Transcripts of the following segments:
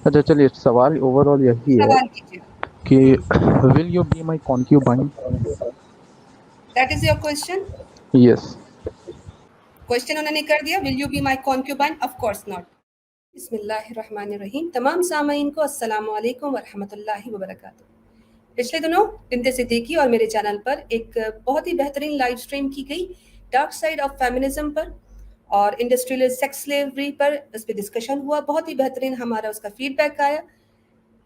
अच्छा चलिए, सवाल ओवरऑल यही है सवाल कीजिए। कि hmm. Will you be my concubine? That is your question. Yes. Question उन्होंने कर दिया, will you be my concubine? Of course not. बिस्मिल्लाहिर्रहमानिर्रहीम। तमाम सामाईन को अस्सलामु अलैकुम वरहमतुल्लाहि वबरकातुहू। पिछले दिनों बिनते सिद्दीकी और मेरे चैनल पर एक बहुत ही बेहतरीन लाइव स्ट्रीम की गई डार्क साइड ऑफ फेमिनिज्म पर और इंडस्ट्रियल सेक्स स्लेवरी पर। उस पर डिस्कशन हुआ, बहुत ही बेहतरीन हमारा उसका फीडबैक आया।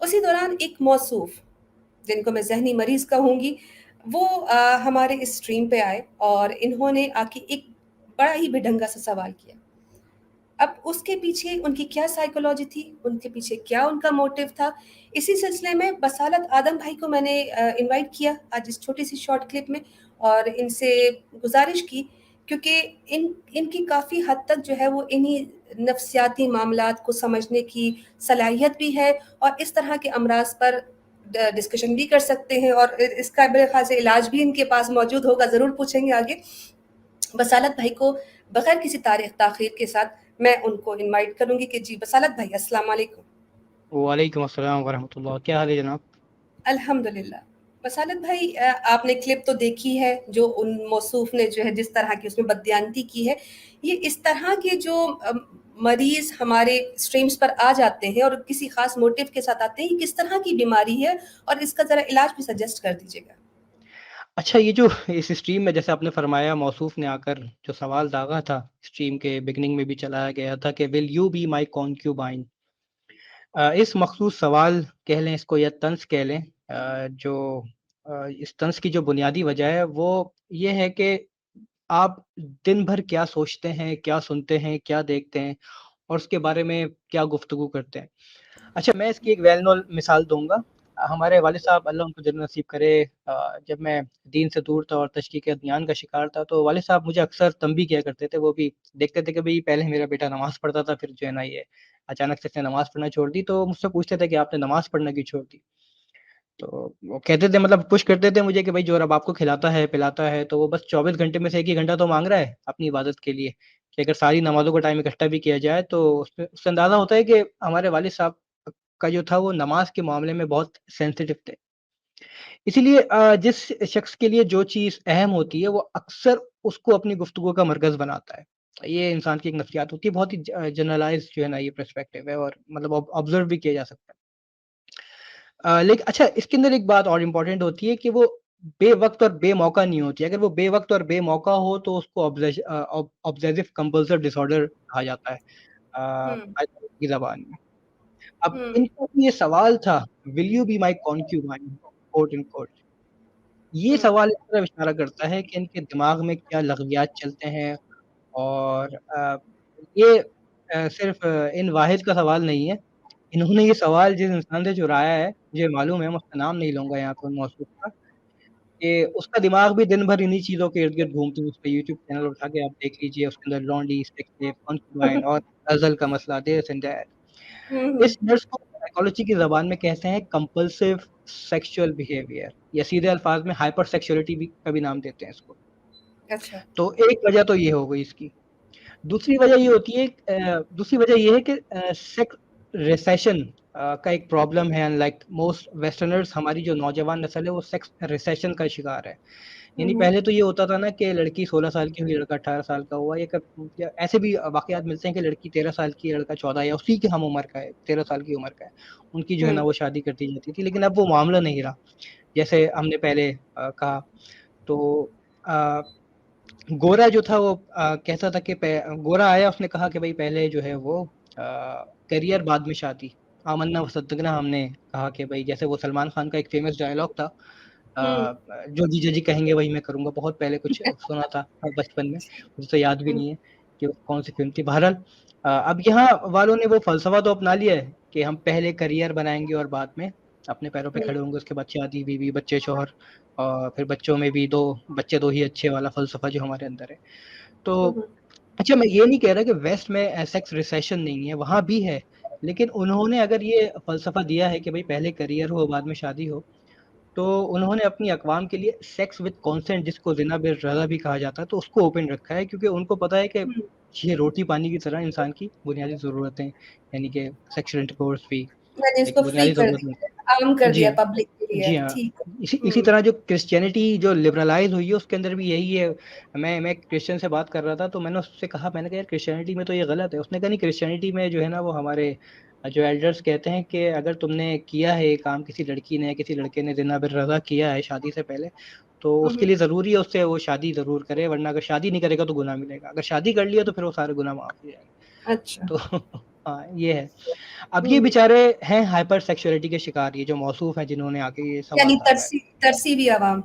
उसी दौरान एक मौसूफ, जिनको मैं जहनी मरीज कहूँगी, वो हमारे इस स्ट्रीम पे आए और इन्होंने आके एक बड़ा ही बेढंगा सा सवाल किया। अब उसके पीछे उनकी क्या साइकोलॉजी थी, उनके पीछे क्या उनका मोटिव था, इसी सिलसिले में बसालत आदम भाई को मैंने इनवाइट किया आज इस छोटी सी शॉर्ट क्लिप में और इनसे गुजारिश की, क्योंकि इनकी काफ़ी हद तक जो है वो इन्हीं नफ्सियाती मामलात को समझने की सलाहियत भी है और इस तरह के अमराज पर डिस्कशन भी कर सकते हैं और इसका मेरे ख्याल से इलाज भी इनके पास मौजूद होगा। ज़रूर पूछेंगे आगे। बसालत भाई को बगैर किसी तारीख ताखीर के साथ मैं उनको इनवाइट करूंगी कि जी बसालत भाई, अस्सलाम वालेकुम। वालेकुम अस्सलाम वरहमतुल्लाह। क्या हाल है जनाब? अल्हम्दुलिल्लाह। बसालत भाई, आपने क्लिप तो देखी है जो उन मौसूफ ने जो है जिस तरह की उसमें बददियानती की है। ये इस तरह के जो मरीज हमारे स्ट्रीम्स पर आ जाते हैं और किसी खास मोटिव के साथ आते हैं, ये किस तरह की बीमारी है और इसका जरा इलाज भी सजेस्ट कर दीजिएगा। अच्छा, ये जो इस स्ट्रीम में जैसे आपने फरमाया, मौसूफ ने आकर जो सवाल दागा था, स्ट्रीम के बिगनिंग में भी चलाया गया था कि विल यू बी माई कॉन्क्यूबाइन। इस मखसूस सवाल कह लें इसको या तंज कह लें, जो इस तंज की जो बुनियादी वजह है वो ये है कि आप दिन भर क्या सोचते हैं, क्या सुनते हैं, क्या देखते हैं और उसके बारे में क्या गुफ्तगू करते हैं। अच्छा, मैं इसकी एक वेल नोन मिसाल दूँगा। हमारे वालिद साहब अल्लाह उनको जन्नत नसीब करे, जब मैं दीन से दूर था और तशकीक अदयान का शिकार था, तो वालिद साहब मुझे अक्सर तंबीह किया करते थे। वो भी देखते थे कि भई पहले मेरा बेटा नमाज़ पढ़ता था, फिर जो है ना ये अचानक से इसने नमाज़ पढ़ना छोड़ दी, तो मुझसे पूछते थे कि आपने नमाज़ पढ़ना क्यों छोड़ दी? तो वो कहते थे, मतलब पुश करते थे मुझे कि भई जो रब आपको खिलाता है, पिलाता है, तो वो बस 24 घंटे में से 1 ही घंटा तो माँग रहा है अपनी इबादत के लिए, कि अगर सारी नमाज़ों का टाइम इकट्ठा भी किया जाए तो उससे अंदाज़ा होता है कि हमारे वालिद साहब का जो था वो नमाज़ के मामले में बहुत सेंसिटिव थे। इसीलिए जिस शख्स के लिए जो चीज़ अहम होती है, वो अक्सर उसको अपनी गुफ्तगू का मरकज़ बनाता है। ये इंसान की एक नफ्सियात होती है, बहुत ही जनरलाइज़्ड जो है ना ये पर्सपेक्टिव है और मतलब ऑब्ज़र्व भी किया जा सकता है। अच्छा, इसके अंदर एक बात और इम्पोर्टेंट होती है कि वो बेवक़्त और बेमौका नहीं होती है। अगर वो बेवक़्त और बेमौका हो तो उसको ऑब्सेसिव कंपल्सिव डिसऑर्डर कहा जाता है हम्म। साइकोलॉजी की ज़बान में। अब हम्म। इनका ये सवाल था, will you be my concubine quote unquote. ये हम्म। सवाल इस तरफ इशारा करता है कि इनके दिमाग में क्या लग़वियात चलते हैं और ये सिर्फ़ इन वाहिद का सवाल नहीं है। इन्होंने ये सवाल जिस इंसान से चुराया है, मुझे मालूम है, मैं उसका नाम नहीं लूँगा यहाँ पे उन मौसूफ का, कि उसका दिमाग भी दिन भर इन्हीं चीज़ों के इर्द-गिर्द घूमती है। उसका यूट्यूब चैनल उठा के आप देख लीजिए, उसके अंदर लॉन्डी, सेक्स टैप, कॉन्क्यूबाइन और अज़ल का मसला, दिस एंड दैट। हम्म। इस नर्स को साइकोलॉजी की ज़बान में कहते हैं कंपल्सिव सेक्सुअल बिहेवियर या सीधे अल्फाज़ में हाइपर सेक्सुअलिटी भी का भी नाम देते हैं इसको। अच्छा। तो एक वजह तो ये हो गई इसकी। दूसरी वजह ये होती है, दूसरी वजह ये है कि सेक्स रिसेशन का एक प्रॉब्लम है। अनलाइक मोस्ट वेस्टर्नर्स, हमारी जो नौजवान नस्ल है वो सेक्स रिसेशन का शिकार है। यानी हम्म। पहले तो ये होता था ना कि लड़की 16 साल की हुई, लड़का 18 साल का हुआ, या ऐसे भी वाक़यात मिलते हैं कि लड़की 13 साल की है, लड़का 14 या उसी की हम उम्र का है, 13 साल की उम्र का है। उनकी जो है ना हम्म। वो शादी कर दी जाती थी, लेकिन अब वो मामला नहीं रहा। जैसे हमने पहले कहा, तो अ गोरा जो था वो कहता था कि गोरा आया, उसने कहा कि भाई पहले जो है वो करियर बाद में शादी। आमन्ना वसद्दकना, हमने कहा कि भाई जैसे वो सलमान खान का एक फेमस डायलॉग था, हम्म। जो जीजा जी कहेंगे वही मैं करूँगा। बहुत पहले कुछ सुना था बचपन में, मुझे तो याद भी हम्म। नहीं है कि वो कौन सी फ़िल्म थी। बहरहाल अब यहाँ वालों ने वो फ़लसफ़ा तो अपना लिया है कि हम पहले करियर बनाएँगे और बाद में अपने पैरों पे खड़े होंगे, उसके बाद शादी, बीवी, बच्चे, शौहर और फिर बच्चों में भी 2 बच्चे 2 ही अच्छे वाला फ़लसफ़ा जो हमारे अंदर है। तो हम्म। अच्छा, मैं ये नहीं कह रहा कि वेस्ट में सेक्स रिसेशन नहीं है, वहाँ भी है। लेकिन उन्होंने अगर ये फ़लसफ़ा दिया है कि भई पहले करियर हो, बाद में शादी हो, तो उन्होंने अपनी अक़वाम के लिए सेक्स विद कंसेंट, जिसको ज़िना बिर-रज़ा भी कहा जाता है, तो उसको ओपन रखा है, क्योंकि उनको पता है कि ये रोटी-पानी की तरह इंसान की बुनियादी ज़रूरतें, यानी कि सेक्सुअल इंटरकोर्स भी। मैंने एक इसको फ्री बुनियादी कर ज़रूरत में। दिया, आम कर जी दिया हाँ, पब्लिक के लिए, जी हाँ। ठीक इसी है। इसी तरह जो क्रिश्चियनिटी जो लिबरलाइज़ हुई है उसके अंदर भी यही है। मैं एक क्रिश्चियन से बात कर रहा था तो मैंने उससे कहा, मैंने कहा यार क्रिश्चियनिटी में तो ये गलत है। उसने कहा नहीं, क्रिश्चियनिटी में जो है ना वो हमारे जो एल्डर्स कहते हैं कि अगर तुमने किया है ये काम, किसी लड़की ने किसी लड़के ने ज़िना बिर-रज़ा किया है शादी से पहले, तो उसके लिए ज़रूरी है उससे वो शादी ज़रूर करे, वरना अगर शादी नहीं करेगा तो गुनाह मिलेगा। अगर शादी कर लिया तो फिर वो सारे गुनाह माफ़ हो जाएँगे। अच्छा। तो हाँ, ये है। अब ये हुँ, बेचारे हैं हाइपर सेक्सुअलिटी के शिकार, ये जो मौसूफ हैं जिन्होंने आके ये यानी सवाल दागा है। तरसी भी आवाम।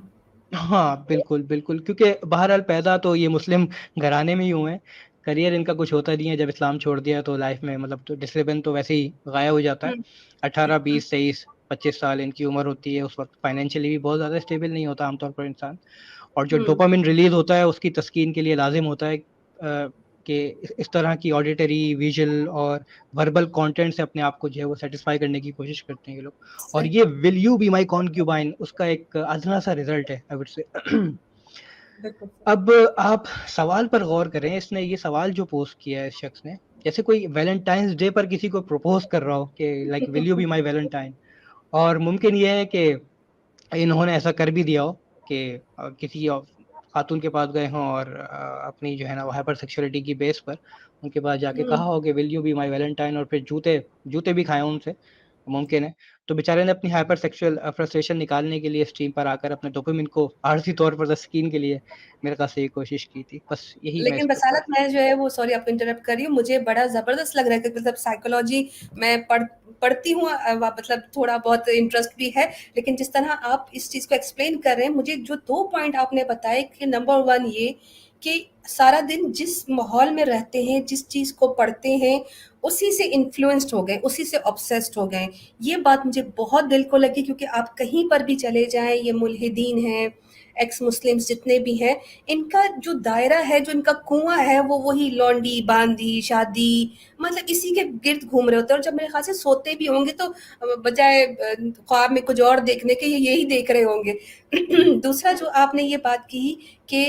हाँ, बिल्कुल, बिल्कुल, क्योंकि बहरहाल पैदा तो ये मुस्लिम घराने में ही हुए हैं। करियर इनका कुछ होता नहीं है, जब इस्लाम छोड़ दिया तो लाइफ़ में मतलब तो डिसिप्लिन तो वैसे ही गायब हो जाता है। हुँ, 18, 20, 23, 25 साल इनकी उम्र होती है, उस वक़्त फाइनेंशियली भी बहुत ज़्यादा स्टेबल नहीं होता आमतौर पर इंसान। और जो हुँ, डोपामाइन रिलीज़ होता है उसकी तस्कीन के लिए लाज़िम होता है कि इस तरह की ऑडिटरी, विज़ुअल और वर्बल कंटेंट से अपने आप को जो है वो सैटिस्फाई करने की कोशिश करते हैं ये लोग। और सही, ये विल यू बी माय कॉन्क्यूबाइन उसका एक अज़ना-सा रिज़ल्ट है आई वुड से। बिल्कुल सही। अब आप सवाल पर गौर करें, इसने ये सवाल जो पोस्ट किया है इस शख्स ने, जैसे कोई वैलेंटाइन्स डे पर किसी को प्रपोज़ कर रहा हो कि like will you be my valentine, और मुमकिन ये है कि इन्होंने ऐसा कर भी दिया हो कि किसी खातून के पास गए हों और अपनी जो है ना वो हाइपर सेक्सुअलिटी की बेस पर उनके पास जाके हुँ, कहा हो कि will you be my valentine, और फिर जूते जूते भी खाए हों उनसे, मुमकिन है। तो बेचारे ने अपनी हाइपर सेक्सुअल फ्रस्ट्रेशन निकालने के लिए स्ट्रीम पर आकर अपने डोपामाइन को आर्ज़ी तौर पर तस्कीन के लिए मेरे ख़्याल से ये कोशिश की थी। बस यही मैं इस लेकिन पे बसालत पॉइंट। मैं जो है वो सॉरी आपको इंटरप्ट कर रही हूँ, मुझे बड़ा ज़बरदस्त लग रहा है कि मतलब साइकोलॉजी मैं पढ़ती हूँ मतलब थोड़ा बहुत इंटरेस्ट भी है, लेकिन जिस तरह आप इस चीज़ को एक्सप्लेन कर रहे हैं, मुझे जो 2 पॉइंट आपने बताए कि नंबर 1 ये कि सारा दिन जिस माहौल में रहते हैं, जिस चीज़ को पढ़ते हैं, उसी से इन्फ्लुएंस्ड हो गए, उसी से ऑब्सेस्ड हो गए। ये बात मुझे बहुत दिल को लगी क्योंकि आप कहीं पर भी चले जाएँ, ये मुल्हिदीन हैं, एक्स मुस्लिम्स जितने भी हैं, इनका जो दायरा है, जो इनका कुआँ है, वो वही लौंडी, बांदी, शादी मतलब इसी के गिर्द घूम रहे होते हैं और जब मेरे ख़्याल से सोते भी होंगे तो बजाय ख्वाब में कुछ और देखने के ये यही देख रहे होंगे। दूसरा जो आपने ये बात की कि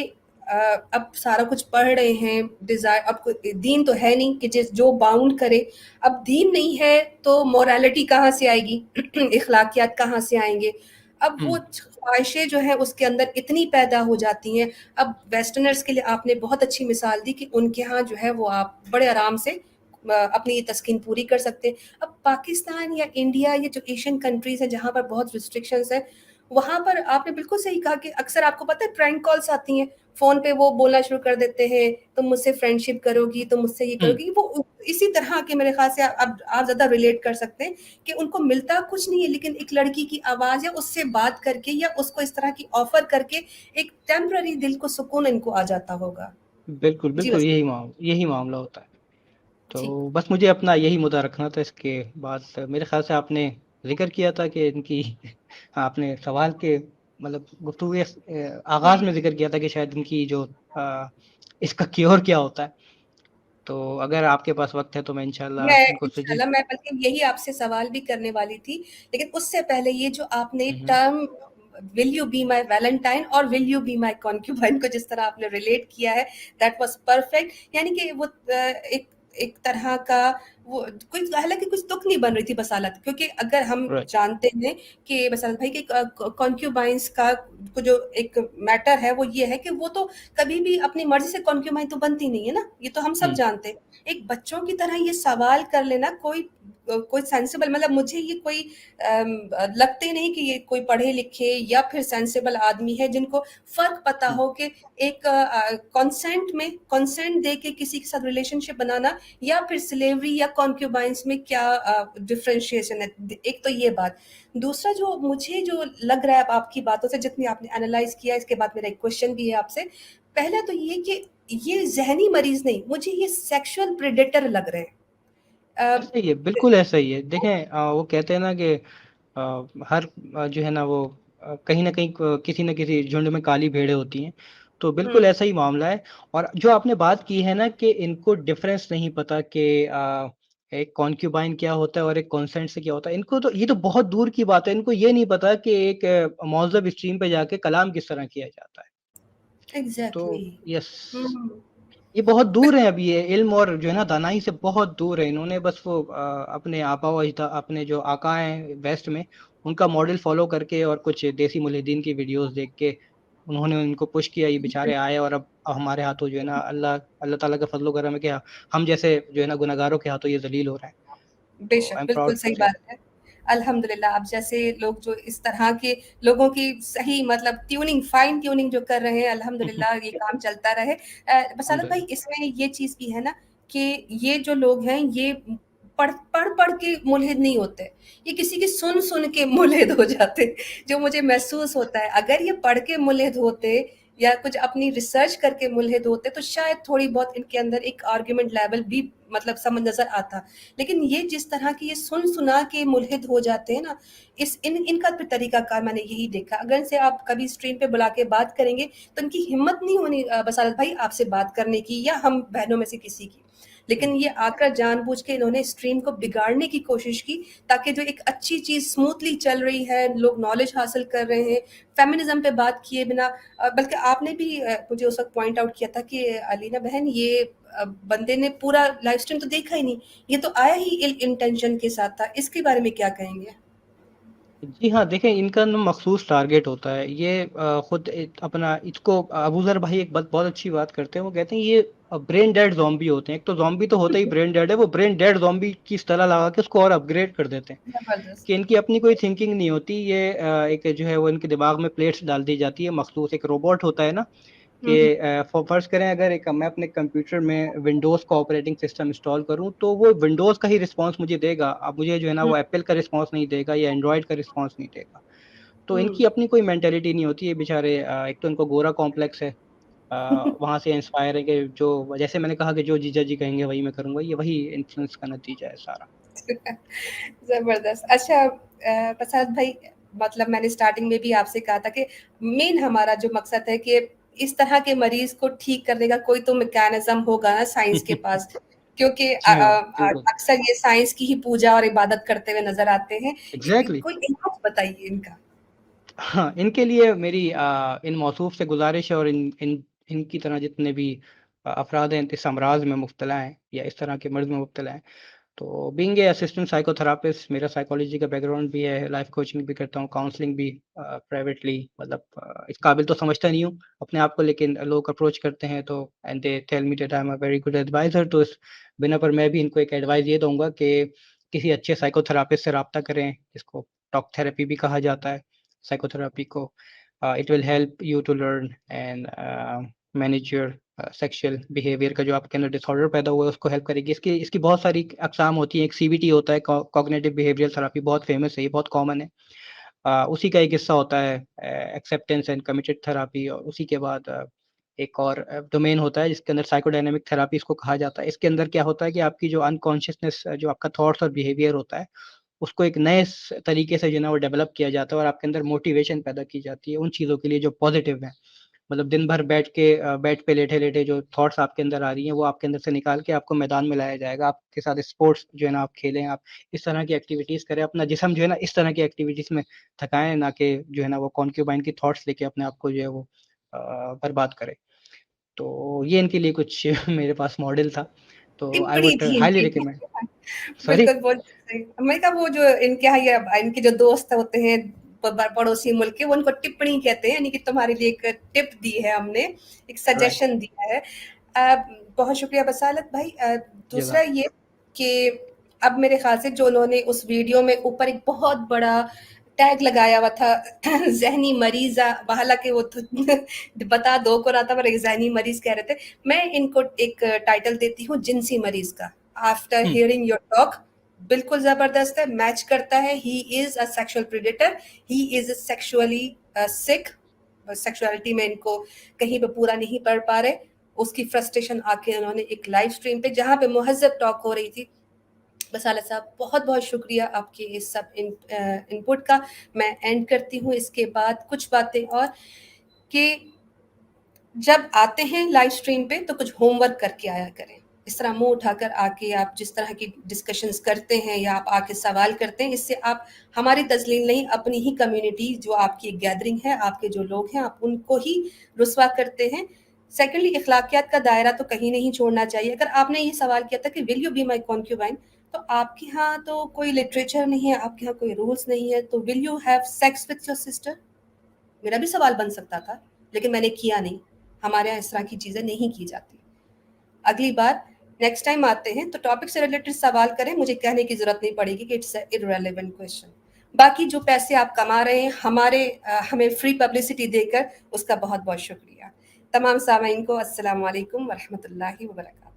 अब सारा कुछ पढ़ रहे हैं, डिज़ायर अब कोई दीन तो है नहीं कि जिस जो बाउंड करे, अब दीन नहीं है तो मोरालिटी कहाँ से आएगी? इख़्लाक़ियात कहाँ से आएँगे? अब हुँ, वो ख्वाहिशें जो हैं उसके अंदर इतनी पैदा हो जाती हैं। अब वेस्टर्नर्स के लिए आपने बहुत अच्छी मिसाल दी कि उनके यहाँ जो है वो आप बड़े आराम से अपनी ये तस्कीन पूरी कर सकते हैं। अब पाकिस्तान या इंडिया ये जो एशियन कंट्रीज़ हैं जहाँ पर बहुत रिस्ट्रिक्शंस हैं, वहाँ पर आपने बिल्कुल सही कहा कि अक्सर आपको पता है प्रैंक कॉल्स आती हैं, फ़ोन पे वो बोलना शुरू कर देते हैं, तुम मुझसे फ्रेंडशिप करोगी, तुम मुझसे ये हुँ। करोगी। वो इसी तरह के मेरे ख़्याल से आप ज़्यादा रिलेट कर सकते हैं कि उनको मिलता कुछ नहीं है लेकिन एक लड़की की आवाज़ या उससे बात करके या उसको इस तरह की ऑफ़र करके एक टेम्परेरी दिल को सुकून इनको आ जाता होगा। बिल्कुल, जी, बिल्कुल बस यही मामला होता है। ठीक। तो बस मुझे अपना यही मुद्दा रखना था इसके बाद। मेरे ख़्याल से आपने ज़िक्र किया था कि इनकी आपने सवाल के मतलब गुफ्तगू के आगाज़ हुँ। में ज़िक्र किया था कि शायद इनकी जो इसका क्योर क्या होता है। तो अगर आपके पास वक़्त है तो मैं इंशाल्लाह इनको इंशाल्लाह मैं बल्कि यही आपसे सवाल भी करने वाली थी, लेकिन उससे पहले ये जो आपने हुँ, हुँ। Term will you be my valentine और will you be my concubine को जिस तरह आपने रिलेट किया है, दैट वाज़ परफेक्ट यानी कि वो एक एक तरह का वो कोई हालाँकि कुछ तुक नहीं बन रही थी बसालत क्योंकि अगर हम राइट। जानते हैं कि बसालत भाई कि कॉन्क्यूबाइन्स का को जो एक मैटर है वो ये है कि वो तो कभी भी अपनी मर्ज़ी से कॉन्क्यूबाइन तो बनती नहीं है ना, ये तो हम सब हुँ, जानते हैं। एक बच्चों की तरह ये सवाल कर लेना कोई सेंसिबल मतलब मुझे ये कोई लगते ही नहीं कि ये कोई पढ़े लिखे या फिर सेंसिबल आदमी है जिनको फ़र्क पता हुँ, हो कि एक कंसेंट दे के किसी के साथ रिलेशनशिप बनाना या फिर स्लेवरी या कॉन्क्यूबाइंस में क्या डिफरेंशिएशन है। एक तो ये बात। दूसरा जो मुझे जो लग रहा है अब आपकी बातों से जितनी आपने एनालाइज़ किया इसके बाद मेरा एक क्वेश्चन भी है आपसे। पहला तो ये कि ये ज़हनी मरीज़ नहीं, मुझे ये सेक्सुअल प्रेडेटर लग रहे हैं। ऐसा ही है, बिल्कुल ऐसा ही है। देखें वो कहते हैं ना कि हर जो है ना वो कहीं न कहीं क किसी न किसी झुंड में काली भेड़ें होती हैं। तो हुँ, बिल्कुल ऐसा ही मामला है। और जो आपने बात की है ना कि इनको डिफ़रेंस नहीं पता कि एक कॉन्क्यूबाइन क्या होता है और एक कॉन्सेंट से क्या होता है। इनको तो ये तो बहुत दूर की बात है। इनको ये नहीं पता कि एक मौज़ब स्ट्रीम पे जाके कलाम किस तरह किया जाता है। तो एग्ज़ैक्टली। यस। हुँ। ये बहुत दूर है अभी, ये इल्म और जो है ना दानाई से बहुत दूर है। इन्होंने बस वो अपने आपा व अपने जो आका हैं वेस्ट में, उनका मॉडल फॉलो करके और कुछ देसी मुल्हिदीन की वीडियोस देख के उन्होंने उनको पुश किया, ये बेचारे आए और अब हमारे हाथों जो है ना अल्लाह अल्लाह ताला का फजल करम है कि हम जैसे जो है ना गुनहगारों के हाथों ये जलील हो रहे हैं। तो बेशक, आई एम बिल्कुल प्राउड टू सही से। बात है। अल्हम्दुलिल्लाह आप जैसे लोग जो इस तरह के लोगों की सही मतलब ट्यूनिंग, फाइन ट्यूनिंग जो कर रहे हैं, अल्हम्दुलिल्लाह ये काम चलता रहे। बसालत भाई अल्हम्दुलिल्लाह। इसमें ये चीज़ भी है ना कि ये जो लोग हैं ये पढ़ के मुल्हिद नहीं होते। ये किसी की सुन-सुन के मुल्हिद हो जाते, जो मुझे महसूस होता है। अगर ये पढ़ के मुल्हिद होते या कुछ अपनी रिसर्च करके मुल्हिद होते तो शायद थोड़ी बहुत इनके अंदर एक आर्गुमेंट लेवल भी मतलब समझ नज़र आता। लेकिन ये जिस तरह की ये सुन-सुना के मुल्हिद हो जाते हैं ना, इनका भी तरीक़ाकार मैंने यही देखा। अगर इनसे आप कभी स्ट्रीम पे बुला के बात करेंगे, तो इनकी हिम्मत नहीं होनी बसारत भाई आपसे बात करने की या हम बहनों में से किसी की। लेकिन ये आकर जानबूझ के इन्होंने स्ट्रीम को बिगाड़ने की कोशिश की, ताकि जो एक अच्छी चीज़ स्मूथली चल रही है, लोग नॉलेज हासिल कर रहे हैं, फेमिनिज़्म पे बात किए बिना बल्कि आपने भी मुझे उस वक़्त पॉइंट आउट किया था कि अलीना बहन ये बंदे ने पूरा लाइव स्ट्रीम तो देखा ही नहीं, ये तो आया ही इल इंटेंशन के साथ था। इसके बारे में क्या कहेंगे? जी हाँ, देखें इनका ना मख़सूस टारगेट होता है। ये खुद अपना इसको अबू ज़र भाई एक बात बहुत अच्छी बात करते हैं, वो कहते हैं ये ब्रेन डेड ज़ॉम्बी होते हैं। एक तो ज़ॉम्बी तो होता ही ब्रेन डेड है, वो ब्रेन डेड ज़ॉम्बी की इस्तिलाह लगा के उसको और अपग्रेड कर देते हैं, ज़बरदस्त। कि इनकी अपनी कोई थिंकिंग नहीं होती। ये एक जो है वो इनके दिमाग में प्लेट्स डाल दी जाती है मख़सूस। एक रोबोट होता है ना कि हुँ, हुँ। फ़र्ज़ करें अगर मैं अपने कंप्यूटर में विंडोज़ का ऑपरेटिंग सिस्टम इंस्टॉल करूँ, तो वो विंडोज़ का ही रिस्पॉन्स मुझे देगा। अब मुझे जो है ना हुँ, वो एप्पल का रिस्पॉन्स नहीं देगा या एंड्रॉइड का रिस्पॉन्स नहीं देगा। तो हुँ। इनकी अपनी कोई मेंटालिटी नहीं होती है बेचारे। एक तो इनको गोरा कॉम्प्लेक्स है। वहाँ से इंस्पायर है कि जो जैसे मैंने कहा कि जो जीजा जी कहेंगे वही मैं करूँगा, ये वही इन्फ्लुएंस का नतीजा है सारा। ज़बरदस्त। अच्छा प्रसाद भाई मतलब मैंने स्टार्टिंग में भी आपसे कहा था कि मेन हमारा जो मकसद है कि इस तरह के मरीज़ को ठीक करने का कोई तो मैकेनिज़्म होगा ना साइंस के पास। क्योंकि जी हाँ, बिल्कुल। अक्सर ये साइंस की ही पूजा और इबादत करते हुए नज़र आते हैं। एग्ज़ैक्टली। कोई इलाज बताइए इनका। हाँ, इनके लिए मेरी इन मौसूफ़ से गुज़ारिश है और इन इन इनकी तरह जितने भी अफ़राद हैं इस अमराज़ में मुब्तला हैं या इस तरह के मर्ज़ में मुब्तला हैं, तो बीइंग ए असिस्टेंट साइकोथेरेपिस्ट मेरा साइकोलॉजी का बैकग्राउंड भी है, लाइफ़ कोचिंग भी करता हूँ, काउंसलिंग भी प्राइवेटली मतलब इस काबिल तो समझता नहीं हूँ अपने आप को, लेकिन लोग अप्रोच करते हैं तो and they tell me that I am a very good adviser. तो इस बिना पर मैं भी इनको एक एडवाइस ये दूँगा कि किसी अच्छे साइकोथेरेपिस्ट से राब्ता करें, जिसको टॉक थेरेपी भी कहा जाता है साइकोथेरेपी को। It will help you to learn and manage your sexual behaviour का जो आपके अंदर डिसऑर्डर पैदा हुआ है उसको हेल्प करेगी। इसकी इसकी बहुत सारी अक़साम होती हैं। एक सीबीटी होता है, कॉग्निटिव बिहेवियरल थेरेपी, बहुत फ़ेमस है, ये बहुत कॉमन है। उसी का एक हिस्सा होता है एक्सेप्टेंस एंड कमिटेड थेरेपी, और उसी के बाद एक और डोमेन होता है जिसके अंदर साइकोडायनामिक थेरेपी इसको कहा जाता है। इसके अंदर क्या होता है कि आपकी जो अनकॉन्शियसनेस जो आपका थॉट्स और बिहेवियर होता है, उसको एक नए तरीके से जो है ना वो डेवलप किया जाता है और आपके अंदर मोटिवेशन पैदा की जाती है उन चीज़ों के लिए जो पॉजिटिव हैं। मतलब दिन भर बैठ के बेड पे लेटे-लेटे जो थॉट्स आपके अंदर आ रही हैं, वो आपके अंदर से निकाल के आपको मैदान में लाया जाएगा। आपके साथ स्पोर्ट्स जो है ना आप खेलें, आप इस तरह की एक्टिविटीज़ करें, अपना जिस्म जो है ना इस तरह की एक्टिविटीज़ में थकाएँ, ना कि जो है ना वो कॉन्क्यूबाइन की थॉट्स लेके अपने आप को जो है वो बर्बाद करें। तो ये इनके लिए कुछ मेरे पास मॉडल था, तो आई टिप्पणी वुड थी हाइली इनकी। रिकमेंड। सॉरी? बिल्कुल बोल सही। मैंने कहा वो जो इनके यहाँ ये इनके जो दोस्त होते हैं पड़ोसी मुल्क के, वो उनको टिप्पणी कहते हैं, यानी कि तुम्हारे लिए एक टिप दी है हमने, एक राइट। सजेशन दिया है। बहुत शुक्रिया बसालत भाई। दूसरा जज़ाक ये कि अब मेरे ख्याल से जो उन्होंने उस वीडियो में ऊपर एक बहुत बड़ा टैग लगाया हुआ था ज़हनी मरीज़, हालाँकि वो तो बता 2 को रहा था पर एक ज़हनी मरीज़ कह रहे थे। मैं इनको एक टाइटल देती हूँ जिनसी मरीज़ का। After hmm, hearing your talk बिल्कुल ज़बरदस्त है, मैच करता है। He is a sexual predator, he is sexually sick. Sexuality में इनको कहीं पे पूरा नहीं पढ़ पा रहे। उसकी फ्रस्ट्रेशन आके उन्होंने एक लाइव स्ट्रीम पे जहाँ पे मुहज़्ज़ब टॉक हो रही थी, बसालत साहब बहुत-बहुत शुक्रिया आपके इस सब इनपुट का। मैं एंड करती हूँ इसके बाद कुछ बातें और कि जब आते हैं लाइव स्ट्रीम पे तो कुछ होमवर्क करके आया करें। इस तरह मुँह उठाकर आके आप जिस तरह की डिस्कशंस करते हैं या आप आके सवाल करते हैं, इससे आप हमारी तज़लील नहीं, अपनी ही कम्युनिटी जो आपकी एक गैदरिंग है, आपके जो लोग हैं, आप उनको ही रुसवा करते हैं। सेकेंडली, इखलाकियात का दायरा तो कहीं नहीं छोड़ना चाहिए। अगर आपने ये सवाल किया था कि विल यू बी माई कॉन्क्यूबाइन, तो आपके यहाँ तो कोई लिटरेचर नहीं है, आपके यहाँ कोई रूल्स नहीं है, तो will you have sex with your sister, मेरा भी सवाल बन सकता था, लेकिन मैंने किया नहीं। हमारे यहाँ इस तरह की चीज़ें नहीं की जाती। अगली बार नेक्स्ट टाइम आते हैं तो टॉपिक से रिलेटेड सवाल करें, मुझे कहने की जरूरत नहीं पड़ेगी कि इट्स इररेलेवेंट क्वेश्चन। बाकी जो पैसे आप कमा रहे हैं हमें फ्री पब्लिसिटी देकर, उसका बहुत बहुत शुक्रिया। तमाम सामाईन को अस्सलाम वालेकुम वरहमतुल्लाहि वबरकातुहू।